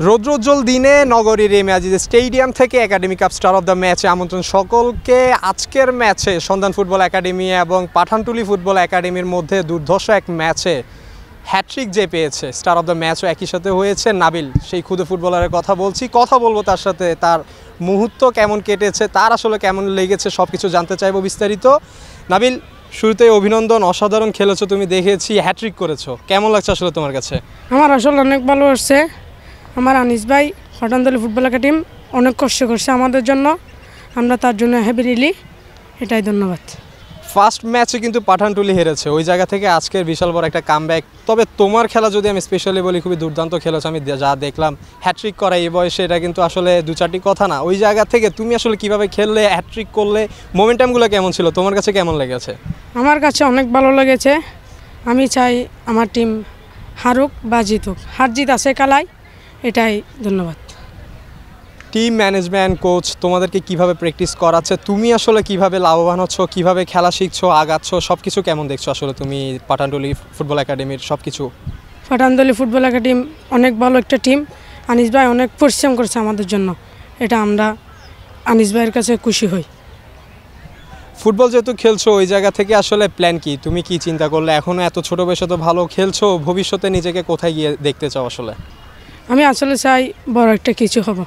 রৌদ্রোজ্জ্বল দিনে নগরীর এই ম্যাচ স্টেডিয়াম থেকে academy cup star of the ম্যাচে আমন্ত্রণ সকলকে। আজকের ম্যাচে সন্ধান ফুটবল একাডেমি এবং পাঠানটুলি ফুটবল একাডেমির মধ্যে দুর্ধর্ষ এক ম্যাচে হ্যাট্রিক যে পেয়েছে, স্টার অফ দ্য ম্যাচও একই সাথে হয়েছে নাবিল। সেই ক্ষুদে ফুটবলারের কথা বলবো তার সাথে, তার মুহূর্ত কেমন কেটেছে, তার আসলে কেমন লেগেছে সব কিছু জানতে চাইবো বিস্তারিত। নাবিল, শুরুতে অভিনন্দন, অসাধারণ খেলেছো তুমি, দেখেছি হ্যাট্রিক করেছো, কেমন লাগছে আসলে তোমার কাছে? আমার আসলে অনেক ভালো হচ্ছে। আমার আনিস ভাই পাঠানটুলি ফুটবল একাডেমি অনেক কষ্ট করছে আমাদের জন্য, আমরা তার জন্য হ্যাপি রিলি, এটাই ধন্যবাদ। ফার্স্ট ম্যাচে কিন্তু পাঠানটুলি হেরেছে, ওই জায়গা থেকে আজকের বিশাল বড় একটা কামব্যাক। তবে তোমার খেলা যদি আমি স্পেশালি বলি, খুবই দুর্দান্ত খেলেছো। আমি যা দেখলাম হ্যাট্রিক করা এই বয়সে, এটা কিন্তু আসলে দু চারটি কথা না। ওই জায়গা থেকে তুমি আসলে কিভাবে খেললে, হ্যাট্রিক করলে, মোমেন্টামগুলো কেমন ছিল, তোমার কাছে কেমন লেগেছে? আমার কাছে অনেক ভালো লেগেছে। আমি চাই আমার টিম হারুক বা জিতুক, হার জিত আছে খেলায়, এটাই ধন্যবাদ। টিম ম্যানেজমেন্ট, কোচ তোমাদেরকে কিভাবে প্র্যাকটিস করাচ্ছে, তুমি আসলে কিভাবে লাভবান হচ্ছ, কিভাবে খেলা শিখছো, আগাচ্ছ, সব কিছু কেমন দেখছো আসলে তুমি পাঠানটুলি ফুটবল একাডেমির সব কিছু? পাঠানটুলি ফুটবল একাডেমি অনেক ভালো একটা টিম। আনিস ভাই অনেক পরিশ্রম করছে আমাদের জন্য, এটা আমরা আনিস ভাইয়ের কাছে খুশি হই। ফুটবল যেহেতু খেলছো, ওই জায়গা থেকে আসলে প্ল্যান কি, তুমি কি চিন্তা করলে? এখনও এত ছোটো বয়সে তো ভালো খেলছো, ভবিষ্যতে নিজেকে কোথায় গিয়ে দেখতে চাও আসলে? আমি আসলে চাই বড় একটা কিছু হব।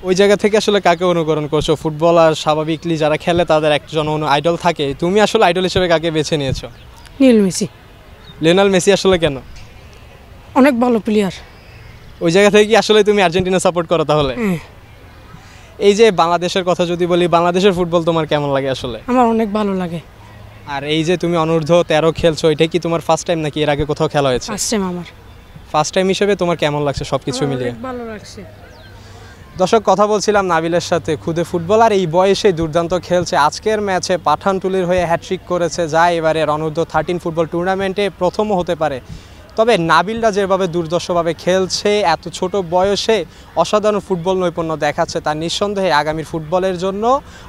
ওই জায়গা থেকে আসলে কাকে অনুকরণ করছো? ফুটবল আর স্বাভাবিকলি যারা খেলে তাদের একজন আইডল থাকে, তুমি আসলে আইডল হিসেবে কাকে বেছে নিয়েছো? Lionel Messi. লিওনেল মেসি আসলে কেন? অনেক ভালো প্লেয়ার। ওই জায়গা থেকে কি আসলে তুমি আর্জেন্টিনা সাপোর্ট করো তাহলে? এই যে বাংলাদেশের কথা যদি বলি, বাংলাদেশের ফুটবল তোমার কেমন লাগে আসলে? আমার অনেক ভালো লাগে। আর এই যে তুমি অনূর্ধ্ব 13 খেলছো, এটা কি তোমার ফার্স্ট টাইম নাকি এর আগে কোথাও খেলা হয়েছে? ফার্স্ট টাইম আমার। ফার্স্ট টাইম হিসেবে তোমার কেমন লাগছে সব কিছু মিলিয়ে? ভালো লাগছে। দর্শক, কথা বলছিলাম নাবিলের সাথে, খুদে ফুটবলার, এই বয়সে দুর্দান্ত খেলছে। আজকের ম্যাচে পাঠানটুলির হয়ে হ্যাট্রিক করেছে, যা এবারের অনূর্ধ্ব 13 ফুটবল টুর্নামেন্টে প্রথমও হতে পারে। তবে নাবিলরা যেভাবে দুর্দর্শভাবে খেলছে, এত ছোট বয়সে অসাধারণ ফুটবল নৈপুণ্য দেখাচ্ছে, তার নিঃসন্দেহে আগামীর ফুটবলের জন্য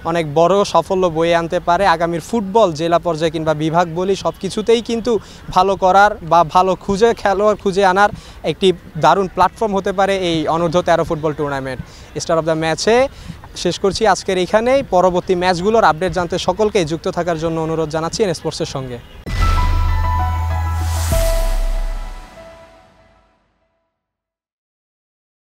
অনেক বড় সাফল্য বয়ে আনতে পারে। আগামীর ফুটবল জেলা পর্যায়ে কিংবা বিভাগ বলি, সব কিছুতেই কিন্তু ভালো করার বা ভালো খেলোয়াড় খুঁজে আনার একটি দারুণ প্ল্যাটফর্ম হতে পারে এই অনূর্ধ্ব 13 football tournament. Star of the ম্যাচে শেষ করছি আজকের এইখানেই। পরবর্তী ম্যাচগুলোর আপডেট জানতে সকলকে যুক্ত থাকার জন্য অনুরোধ জানাচ্ছি এন স্পোর্টসের সঙ্গে।